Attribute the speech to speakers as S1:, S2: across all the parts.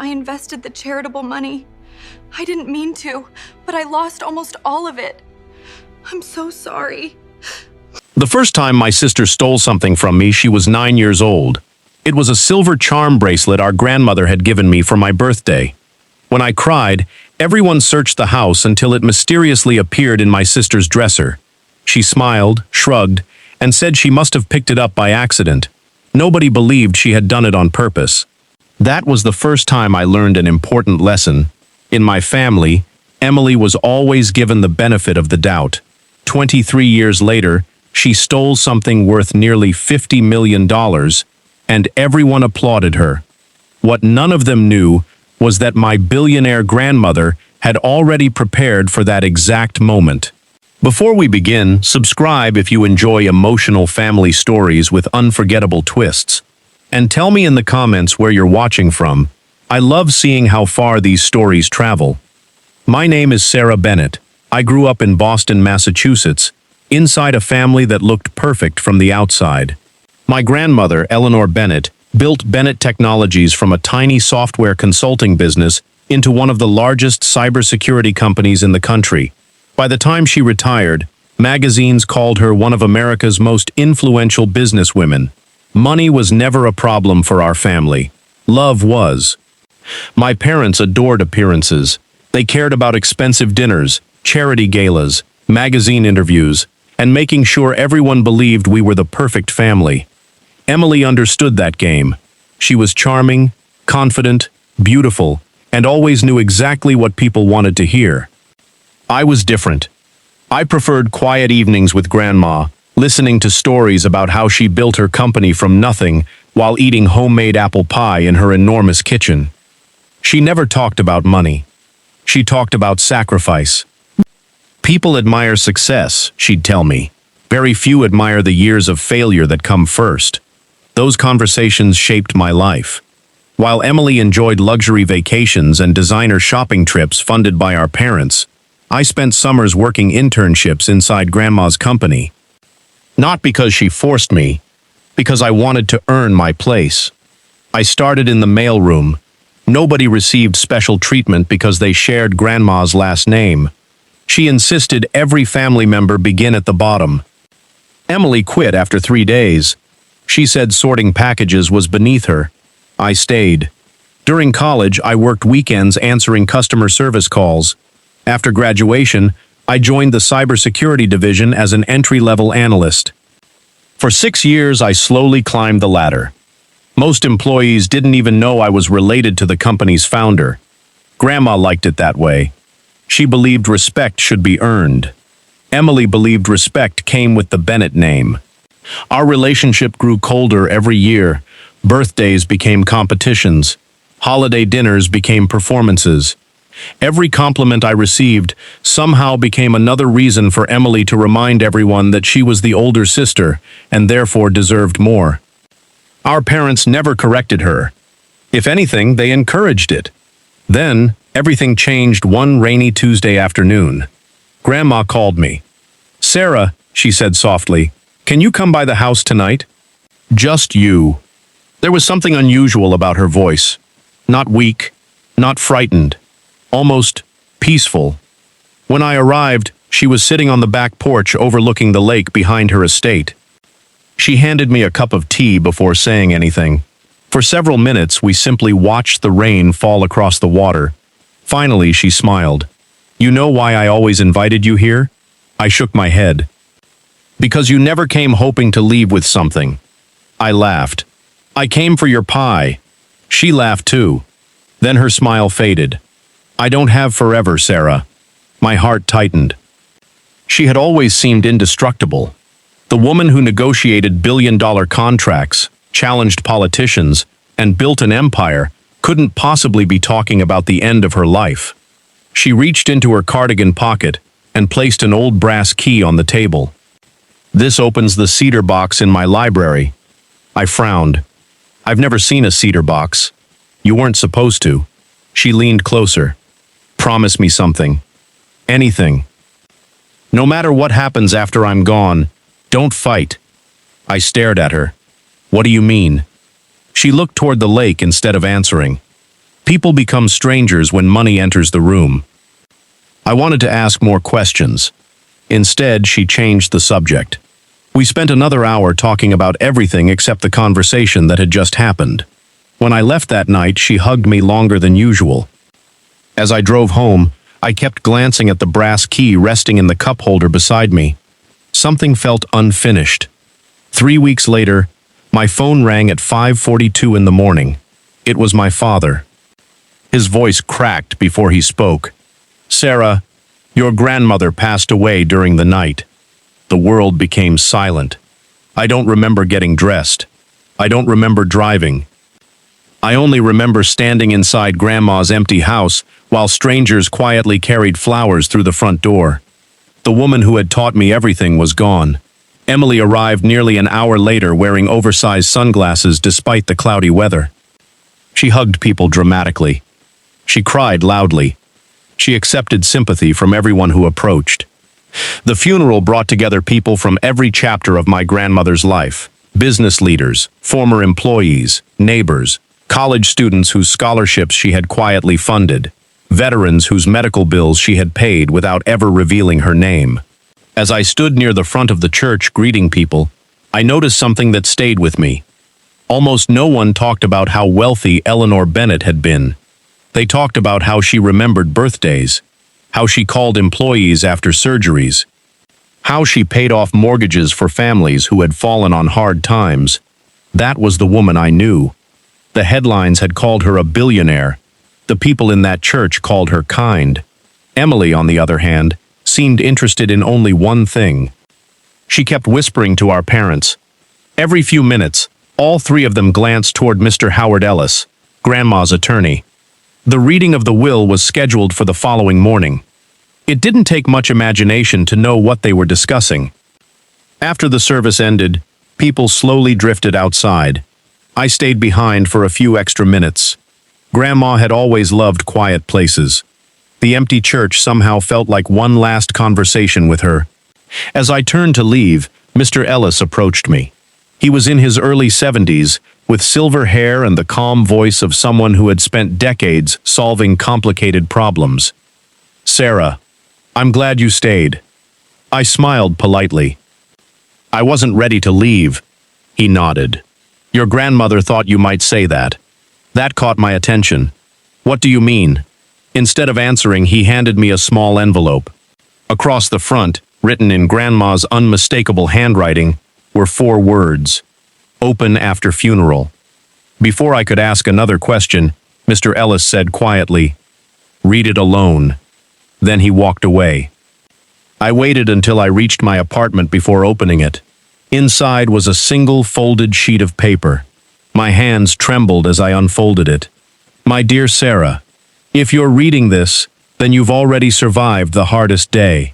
S1: I invested the charitable money. I didn't mean to, but I lost almost all of it. I'm so sorry.
S2: The first time my sister stole something from me, she was 9 years old. It was a silver charm bracelet our grandmother had given me for my birthday. When I cried, everyone searched the house until it mysteriously appeared in my sister's dresser. She smiled, shrugged, and said she must have picked it up by accident. Nobody believed she had done it on purpose. That was the first time I learned an important lesson. In my family, Emily was always given the benefit of the doubt. 23 years later, she stole something worth nearly $50 million, and everyone applauded her. What none of them knew was that my billionaire grandmother had already prepared for that exact moment. Before we begin, subscribe if you enjoy emotional family stories with unforgettable twists. And tell me in the comments where you're watching from. I love seeing how far these stories travel. My name is Sarah Bennett. I grew up in Boston, Massachusetts, inside a family that looked perfect from the outside. My grandmother, Eleanor Bennett, built Bennett Technologies from a tiny software consulting business into one of the largest cybersecurity companies in the country. By the time she retired, magazines called her one of America's most influential businesswomen. Money was never a problem for our family. Love was. My parents adored appearances. They cared about expensive dinners, charity galas, magazine interviews, and making sure everyone believed we were the perfect family. Emily understood that game. She was charming, confident, beautiful, and always knew exactly what people wanted to hear. I was different. I preferred quiet evenings with Grandma, listening to stories about how she built her company from nothing while eating homemade apple pie in her enormous kitchen. She never talked about money. She talked about sacrifice. People admire success, she'd tell me. Very few admire the years of failure that come first. Those conversations shaped my life. While Emily enjoyed luxury vacations and designer shopping trips funded by our parents, I spent summers working internships inside Grandma's company. Not because she forced me, because I wanted to earn my place. I started in the mailroom. Nobody received special treatment because they shared Grandma's last name. She insisted every family member begin at the bottom. Emily quit after 3 days. She said sorting packages was beneath her. I stayed. During college, I worked weekends answering customer service calls. After graduation, I joined the cybersecurity division as an entry-level analyst. For 6 years, I slowly climbed the ladder. Most employees didn't even know I was related to the company's founder. Grandma liked it that way. She believed respect should be earned. Emily believed respect came with the Bennett name. Our relationship grew colder every year. Birthdays became competitions. Holiday dinners became performances. Every compliment I received somehow became another reason for Emily to remind everyone that she was the older sister and therefore deserved more. Our parents never corrected her. If anything, they encouraged it. Then, everything changed one rainy Tuesday afternoon. Grandma called me. "Sarah," she said softly, "can you come by the house tonight?" Just you. There was something unusual about her voice. Not weak, not frightened. Almost peaceful. When I arrived, she was sitting on the back porch overlooking the lake behind her estate. She handed me a cup of tea before saying anything. For several minutes, we simply watched the rain fall across the water. Finally, she smiled. "You know why I always invited you here?" I shook my head. "Because you never came hoping to leave with something." I laughed. "I came for your pie." She laughed too. Then her smile faded. "I don't have forever, Sarah." My heart tightened. She had always seemed indestructible. The woman who negotiated billion-dollar contracts, challenged politicians, and built an empire couldn't possibly be talking about the end of her life. She reached into her cardigan pocket and placed an old brass key on the table. "This opens the cedar box in my library." I frowned. "I've never seen a cedar box." "You weren't supposed to." She leaned closer. "Promise me something. Anything. No matter what happens after I'm gone, don't fight." I stared at her. "What do you mean?" She looked toward the lake instead of answering. People become strangers when money enters the room. I wanted to ask more questions. Instead, she changed the subject. We spent another hour talking about everything except the conversation that had just happened. When I left that night, she hugged me longer than usual. As I drove home, I kept glancing at the brass key resting in the cup holder beside me. Something felt unfinished. 3 weeks later, my phone rang at 5:42 in the morning. It was my father. His voice cracked before he spoke. "Sarah, your grandmother passed away during the night." The world became silent. I don't remember getting dressed. I don't remember driving. I only remember standing inside Grandma's empty house while strangers quietly carried flowers through the front door. The woman who had taught me everything was gone. Emily arrived nearly an hour later wearing oversized sunglasses despite the cloudy weather. She hugged people dramatically. She cried loudly. She accepted sympathy from everyone who approached. The funeral brought together people from every chapter of my grandmother's life: business leaders, former employees, neighbors, college students whose scholarships she had quietly funded, veterans whose medical bills she had paid without ever revealing her name. As I stood near the front of the church greeting people, I noticed something that stayed with me. Almost no one talked about how wealthy Eleanor Bennett had been. They talked about how she remembered birthdays, how she called employees after surgeries, how she paid off mortgages for families who had fallen on hard times. That was the woman I knew. The headlines had called her a billionaire. The people in that church called her kind. Emily, on the other hand, seemed interested in only one thing. She kept whispering to our parents. Every few minutes, all three of them glanced toward Mr. Howard Ellis, Grandma's attorney. The reading of the will was scheduled for the following morning. It didn't take much imagination to know what they were discussing. After the service ended, people slowly drifted outside. I stayed behind for a few extra minutes. Grandma had always loved quiet places. The empty church somehow felt like one last conversation with her. As I turned to leave, Mr. Ellis approached me. He was in his early 70s, with silver hair and the calm voice of someone who had spent decades solving complicated problems. "Sarah, I'm glad you stayed." I smiled politely. "I wasn't ready to leave." He nodded. "Your grandmother thought you might say that." That caught my attention. "What do you mean?" Instead of answering, he handed me a small envelope. Across the front, written in Grandma's unmistakable handwriting, were 4 words: "Open after funeral." Before I could ask another question, Mr. Ellis said quietly, "Read it alone." Then he walked away. I waited until I reached my apartment before opening it. Inside was a single folded sheet of paper. My hands trembled as I unfolded it. "My dear Sarah, if you're reading this, then you've already survived the hardest day.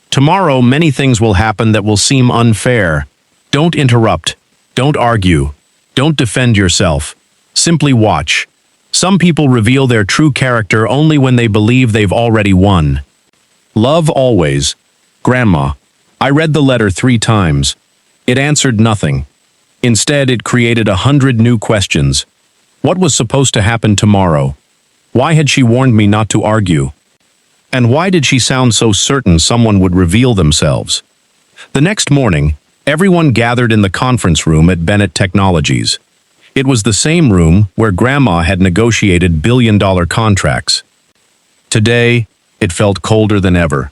S2: Tomorrow, many things will happen that will seem unfair. Don't interrupt. Don't argue. Don't defend yourself. Simply watch. Some people reveal their true character only when they believe they've already won. Love always. Grandma." I read the letter 3 times. It answered nothing. Instead, it created 100 new questions. What was supposed to happen tomorrow? Why had she warned me not to argue? And why did she sound so certain someone would reveal themselves? The next morning, everyone gathered in the conference room at Bennett Technologies. It was the same room where Grandma had negotiated billion-dollar contracts. Today, it felt colder than ever.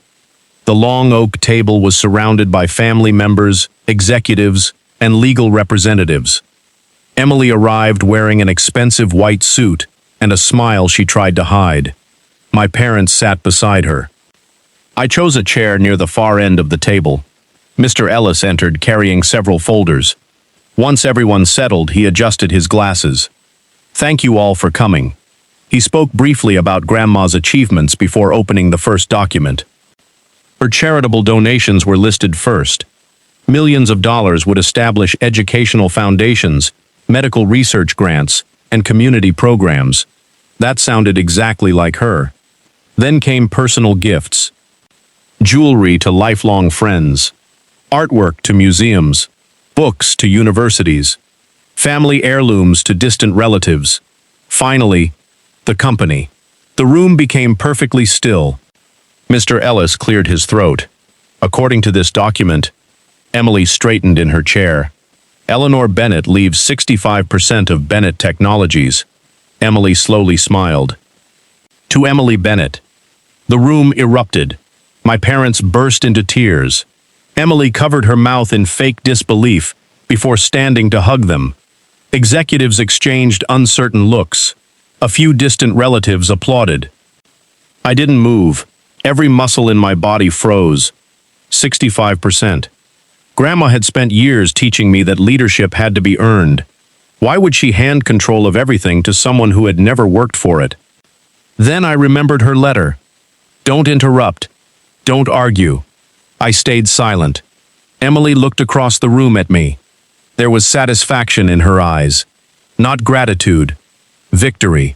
S2: The long oak table was surrounded by family members, executives, and legal representatives. Emily arrived wearing an expensive white suit and a smile she tried to hide. My parents sat beside her. I chose a chair near the far end of the table. Mr. Ellis entered carrying several folders. Once everyone settled, he adjusted his glasses. "Thank you all for coming." He spoke briefly about Grandma's achievements before opening the first document. Her charitable donations were listed first. Millions of dollars would establish educational foundations, medical research grants, and community programs. That sounded exactly like her. Then came personal gifts. Jewelry to lifelong friends. Artwork to museums. Books to universities. Family heirlooms to distant relatives. Finally, The company. The room became perfectly still. Mr. Ellis cleared his throat. According to this document, Emily straightened in her chair. Eleanor Bennett leaves 65% of Bennett Technologies. Emily slowly smiled. To Emily Bennett. The room erupted. My parents burst into tears. Emily covered her mouth in fake disbelief before standing to hug them. Executives exchanged uncertain looks. A few distant relatives applauded. I didn't move. Every muscle in my body froze. 65%. Grandma had spent years teaching me that leadership had to be earned. Why would she hand control of everything to someone who had never worked for it? Then I remembered her letter. Don't interrupt. Don't argue. I stayed silent. Emily looked across the room at me. There was satisfaction in her eyes. Not gratitude. Victory.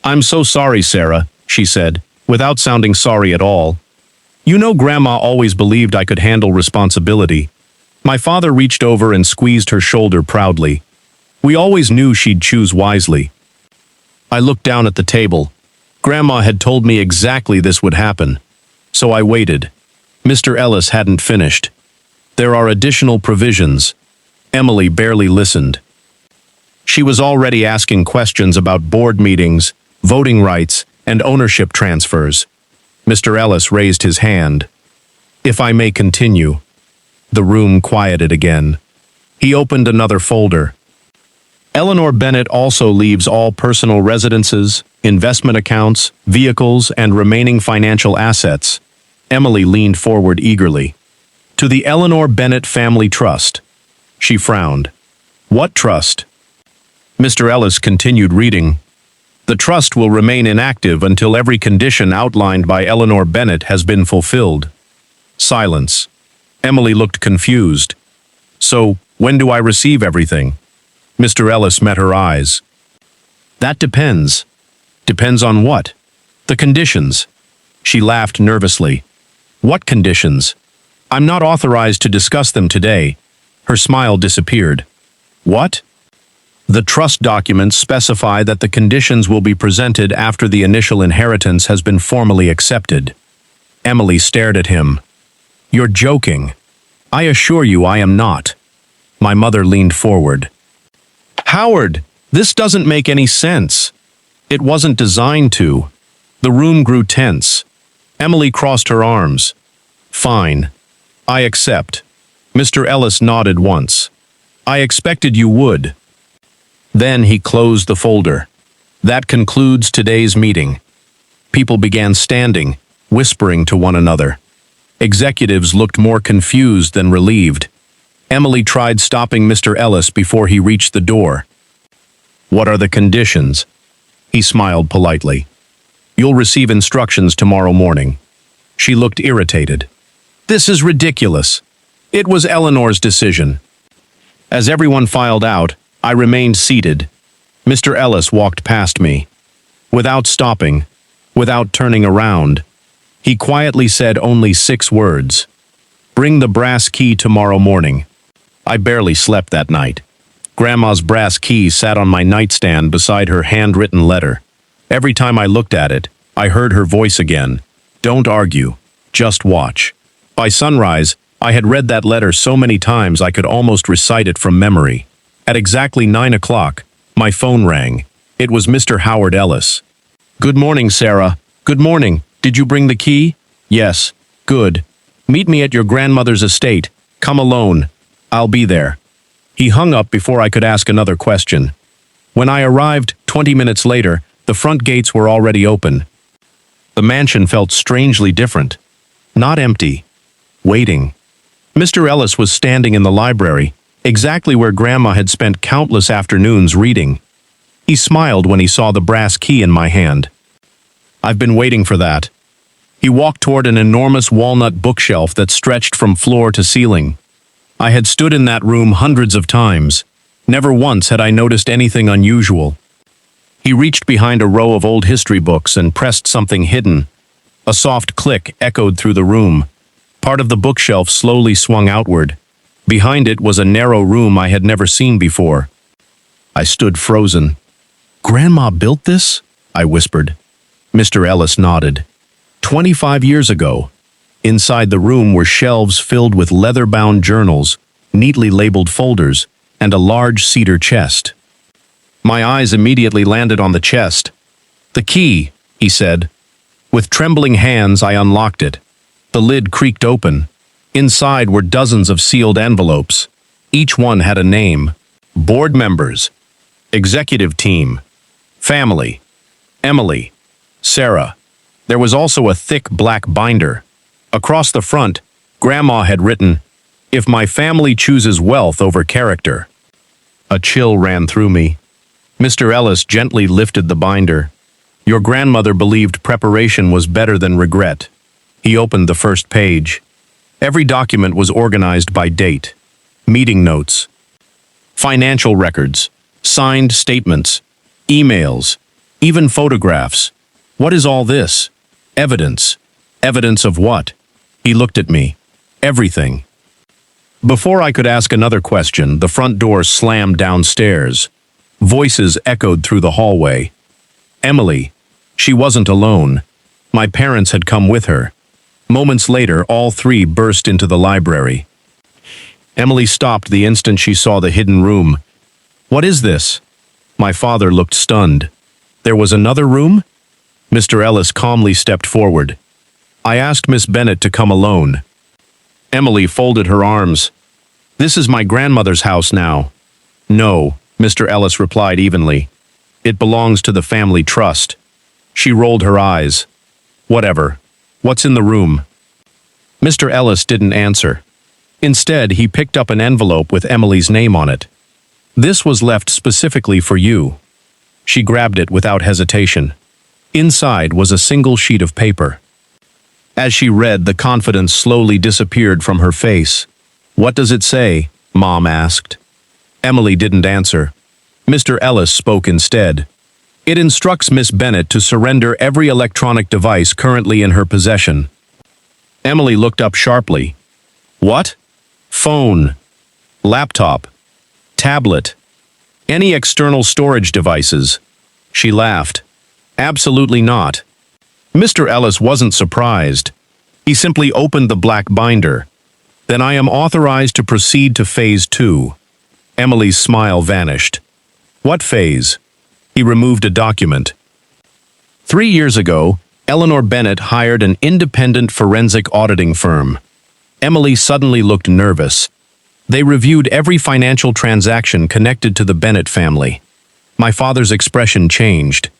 S2: I'm so sorry, Sarah, she said, without sounding sorry at all. You know, Grandma always believed I could handle responsibility. My father reached over and squeezed her shoulder proudly. We always knew she'd choose wisely. I looked down at the table. Grandma had told me exactly this would happen. So I waited. Mr. Ellis hadn't finished. There are additional provisions. Emily barely listened. She was already asking questions about board meetings, voting rights, and ownership transfers. Mr. Ellis raised his hand. If I may continue. The room quieted again. He opened another folder. Eleanor Bennett also leaves all personal residences, investment accounts, vehicles, and remaining financial assets. Emily leaned forward eagerly. To the Eleanor Bennett Family Trust. She frowned. What trust? Mr. Ellis continued reading. The trust will remain inactive until every condition outlined by Eleanor Bennett has been fulfilled. Silence. Emily looked confused. So, when do I receive everything? Mr. Ellis met her eyes. That depends. Depends on what? The conditions. She laughed nervously. What conditions? I'm not authorized to discuss them today. Her smile disappeared. What? The trust documents specify that the conditions will be presented after the initial inheritance has been formally accepted. Emily stared at him. You're joking. I assure you I am not. My mother leaned forward. Howard, this doesn't make any sense. It wasn't designed to. The room grew tense. Emily crossed her arms. Fine. I accept. Mr. Ellis nodded once. I expected you would. Then he closed the folder. That concludes today's meeting. People began standing, whispering to one another. Executives looked more confused than relieved. Emily tried stopping Mr. Ellis before he reached the door. What are the conditions? He smiled politely. You'll receive instructions tomorrow morning. She looked irritated. This is ridiculous. It was Eleanor's decision. As everyone filed out, I remained seated. Mr. Ellis walked past me. Without stopping, without turning around, he quietly said only 6 words. Bring the brass key tomorrow morning. I barely slept that night. Grandma's brass key sat on my nightstand beside her handwritten letter. Every time I looked at it, I heard her voice again. Don't argue. Just watch. By sunrise, I had read that letter so many times I could almost recite it from memory. At exactly 9 o'clock, my phone rang. It was Mr. Howard Ellis. Good morning, Sarah. Good morning. Did you bring the key? Yes. Good. Meet me at your grandmother's estate. Come alone. I'll be there. He hung up before I could ask another question. When I arrived, 20 minutes later, the front gates were already open. The mansion felt strangely different. Not empty. Waiting. Mr. Ellis was standing in the library, exactly where Grandma had spent countless afternoons reading. He smiled when he saw the brass key in my hand. I've been waiting for that. He walked toward an enormous walnut bookshelf that stretched from floor to ceiling. I had stood in that room hundreds of times. Never once had I noticed anything unusual. He reached behind a row of old history books and pressed something hidden. A soft click echoed through the room. Part of the bookshelf slowly swung outward. Behind it was a narrow room I had never seen before. I stood frozen. Grandma built this? I whispered. Mr. Ellis nodded. 25 years ago. Inside the room were shelves filled with leather-bound journals, neatly labeled folders, and a large cedar chest. My eyes immediately landed on the chest. "The key," he said. With trembling hands, I unlocked it. The lid creaked open. Inside were dozens of sealed envelopes. Each one had a name. Board members, executive team, family, Emily, Sarah. There was also a thick black binder. Across the front, Grandma had written, "If my family chooses wealth over character." A chill ran through me. Mr. Ellis gently lifted the binder. "Your grandmother believed preparation was better than regret." He opened the first page. Every document was organized by date. Meeting notes, financial records, signed statements, emails, even photographs. What is all this? Evidence. Evidence of what? He looked at me. Everything. Before I could ask another question, the front door slammed downstairs. Voices echoed through the hallway. Emily. She wasn't alone. My parents had come with her. Moments later, all three burst into the library. Emily stopped the instant she saw the hidden room. "What is this?" My father looked stunned. "There was another room?" Mr. Ellis calmly stepped forward. "I asked Miss Bennett to come alone." Emily folded her arms. "This is my grandmother's house now." "No," Mr. Ellis replied evenly. "It belongs to the family trust." She rolled her eyes. "Whatever. What's in the room?" Mr. Ellis didn't answer. Instead, he picked up an envelope with Emily's name on it. "This was left specifically for you." She grabbed it without hesitation. Inside was a single sheet of paper. As she read, the confidence slowly disappeared from her face. "What does it say?" Mom asked. Emily didn't answer. Mr. Ellis spoke instead. "It instructs Miss Bennett to surrender every electronic device currently in her possession." Emily looked up sharply. "What?" "Phone, laptop, tablet, any external storage devices." She laughed. "Absolutely not." Mr. Ellis wasn't surprised. He simply opened the black binder. "Then I am authorized to proceed to phase 2. Emily's smile vanished. "What phase?" He removed a document. 3 years ago, Eleanor Bennett hired an independent forensic auditing firm. Emily suddenly looked nervous. They reviewed every financial transaction connected to the Bennett family. My father's expression changed.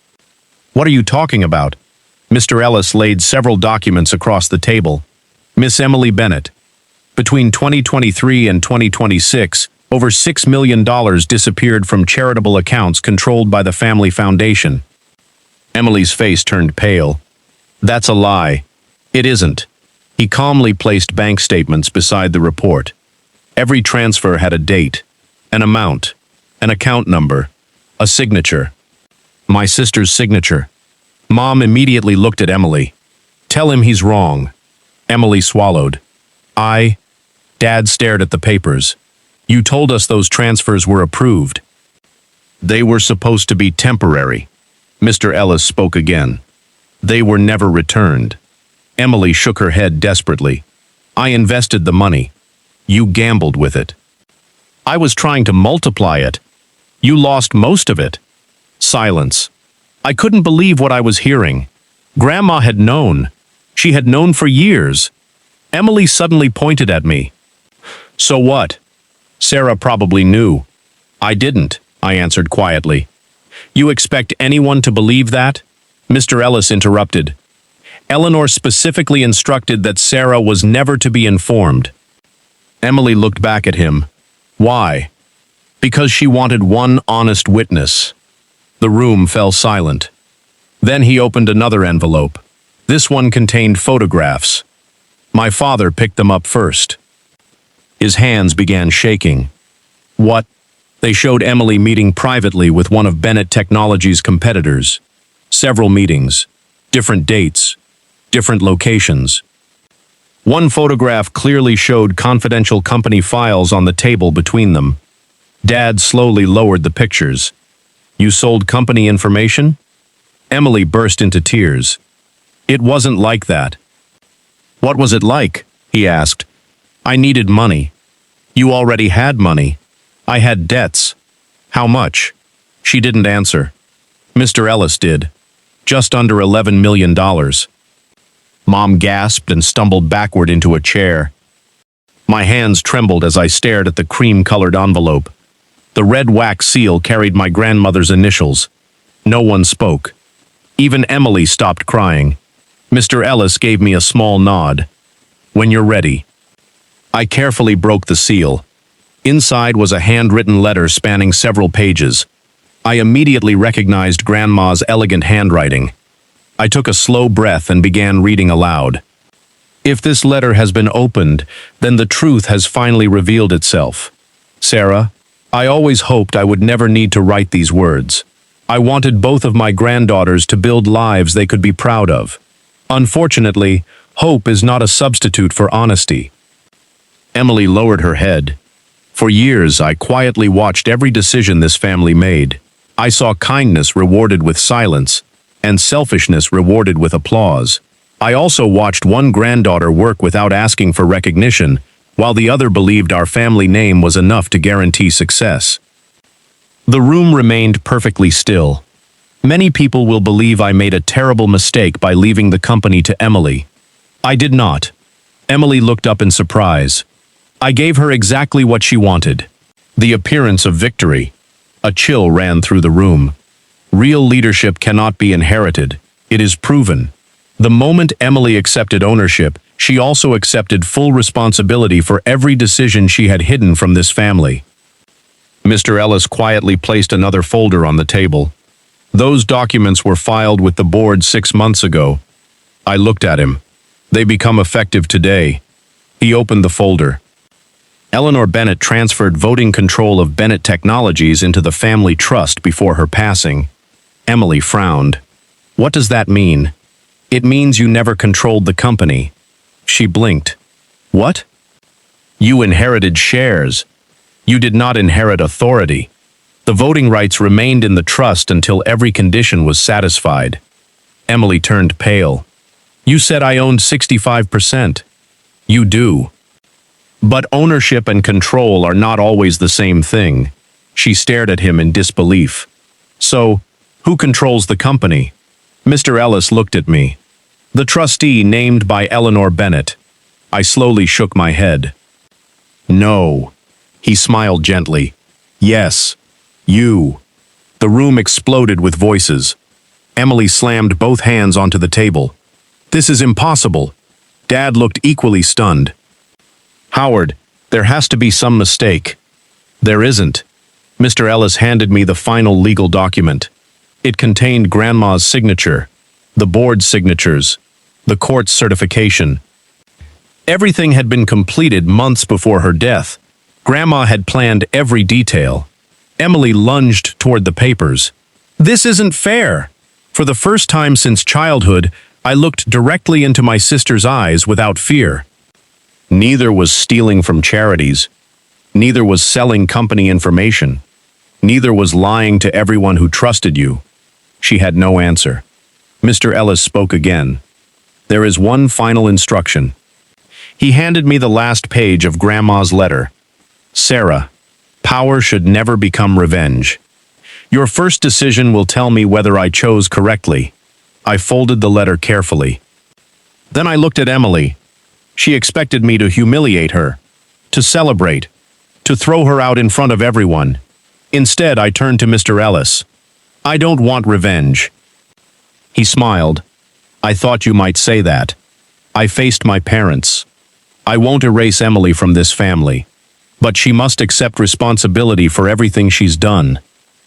S2: "What are you talking about?" Mr. Ellis laid several documents across the table. "Miss Emily Bennett. Between 2023 and 2026, over $6 million disappeared from charitable accounts controlled by the family foundation." Emily's face turned pale. "That's a lie." "It isn't." He calmly placed bank statements beside the report. Every transfer had a date, an amount, an account number, a signature. My sister's signature. Mom immediately looked at Emily. "Tell him he's wrong." Emily swallowed. Dad stared at the papers. "You told us those transfers were approved." "They were supposed to be temporary." Mr. Ellis spoke again. "They were never returned." Emily shook her head desperately. "I invested the money. You gambled with it." "I was trying to multiply it." "You lost most of it." Silence. I couldn't believe what I was hearing. Grandma had known. She had known for years. Emily suddenly pointed at me. "So what?" "Sarah probably knew." "I didn't," I answered quietly. "You expect anyone to believe that?" Mr. Ellis interrupted. "Eleanor specifically instructed that Sarah was never to be informed." Emily looked back at him. "Why?" "Because she wanted one honest witness." The room fell silent. Then he opened another envelope. This one contained photographs. My father picked them up first. His hands began shaking. "What?" They showed Emily meeting privately with one of Bennett Technologies' competitors. Several meetings, different dates, different locations. One photograph clearly showed confidential company files on the table between them. Dad slowly lowered the pictures. "You sold company information?" Emily burst into tears. It wasn't like that. What was it like? He asked. I needed money. You already had money. I had debts. How much? She didn't answer. Mr. Ellis did. Just under $11 million. Mom gasped and stumbled backward into a chair. My hands trembled as I stared at the cream-colored envelope. The red wax seal carried my grandmother's initials. No one spoke. Even Emily stopped crying. Mr. Ellis gave me a small nod. When you're ready. I carefully broke the seal. Inside was a handwritten letter spanning several pages. I immediately recognized Grandma's elegant handwriting. I took a slow breath and began reading aloud. If this letter has been opened, then the truth has finally revealed itself. Sarah, I always hoped I would never need to write these words. I wanted both of my granddaughters to build lives they could be proud of. Unfortunately, hope is not a substitute for honesty. Emily lowered her head. For years, I quietly watched every decision this family made. I saw kindness rewarded with silence, and selfishness rewarded with applause. I also watched one granddaughter work without asking for recognition, while the other believed our family name was enough to guarantee success. The room remained perfectly still. Many people will believe I made a terrible mistake by leaving the company to Emily. I did not. Emily looked up in surprise. I gave her exactly what she wanted. The appearance of victory. A chill ran through the room. Real leadership cannot be inherited. It is proven. The moment Emily accepted ownership, she also accepted full responsibility for every decision she had hidden from this family. Mr. Ellis quietly placed another folder on the table. Those documents were filed with the board 6 months ago. I looked at him. They become effective today. He opened the folder. Eleanor Bennett transferred voting control of Bennett Technologies into the family trust before her passing. Emily frowned. What does that mean? It means you never controlled the company. She blinked. What? You inherited shares. You did not inherit authority. The voting rights remained in the trust until every condition was satisfied. Emily turned pale. You said I owned 65%. You do. But ownership and control are not always the same thing. She stared at him in disbelief. So, who controls the company? Mr. Ellis looked at me. The trustee named by Eleanor Bennett. I slowly shook my head. No. He smiled gently. Yes. You. The room exploded with voices. Emily slammed both hands onto the table. This is impossible. Dad looked equally stunned. Howard, there has to be some mistake. There isn't. Mr. Ellis handed me the final legal document. It contained Grandma's signature, the board's signatures, the court's certification. Everything had been completed months before her death. Grandma had planned every detail. Emily lunged toward the papers. This isn't fair. For the first time since childhood, I looked directly into my sister's eyes without fear. Neither was stealing from charities. Neither was selling company information. Neither was lying to everyone who trusted you. She had no answer. Mr. Ellis spoke again. There is one final instruction. He handed me the last page of Grandma's letter. Sarah, power should never become revenge. Your first decision will tell me whether I chose correctly. I folded the letter carefully. Then I looked at Emily. She expected me to humiliate her, to celebrate, to throw her out in front of everyone. Instead, I turned to Mr. Ellis. I don't want revenge. He smiled. I thought you might say that. I faced my parents. I won't erase Emily from this family, but she must accept responsibility for everything she's done.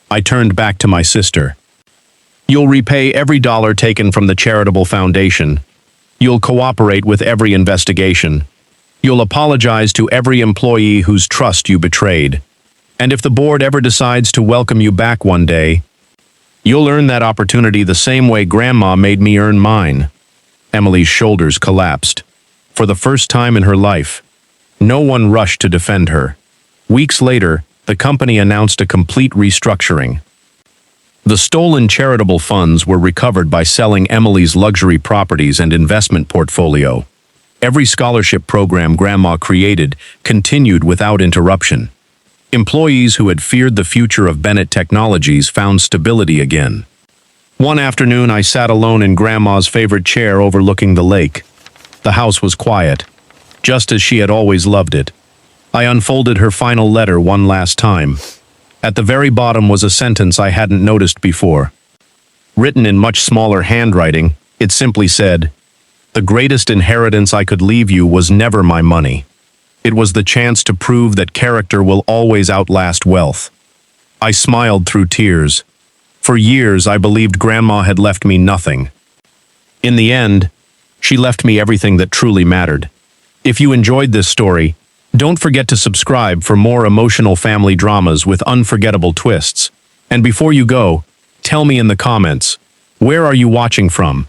S2: I turned back to my sister. You'll repay every dollar taken from the charitable foundation. You'll cooperate with every investigation. You'll apologize to every employee whose trust you betrayed. And if the board ever decides to welcome you back one day, you'll earn that opportunity the same way Grandma made me earn mine. Emily's shoulders collapsed. For the first time in her life, no one rushed to defend her. Weeks later, the company announced a complete restructuring. The stolen charitable funds were recovered by selling Emily's luxury properties and investment portfolio. Every scholarship program Grandma created continued without interruption. Employees who had feared the future of Bennett Technologies found stability again. One afternoon, I sat alone in Grandma's favorite chair overlooking the lake. The house was quiet, just as she had always loved it. I unfolded her final letter one last time. At the very bottom was a sentence I hadn't noticed before. Written in much smaller handwriting, it simply said, "The greatest inheritance I could leave you was never my money. It was the chance to prove that character will always outlast wealth." I smiled through tears. For years, I believed Grandma had left me nothing. In the end, she left me everything that truly mattered. If you enjoyed this story, don't forget to subscribe for more emotional family dramas with unforgettable twists. And before you go, tell me in the comments, where are you watching from?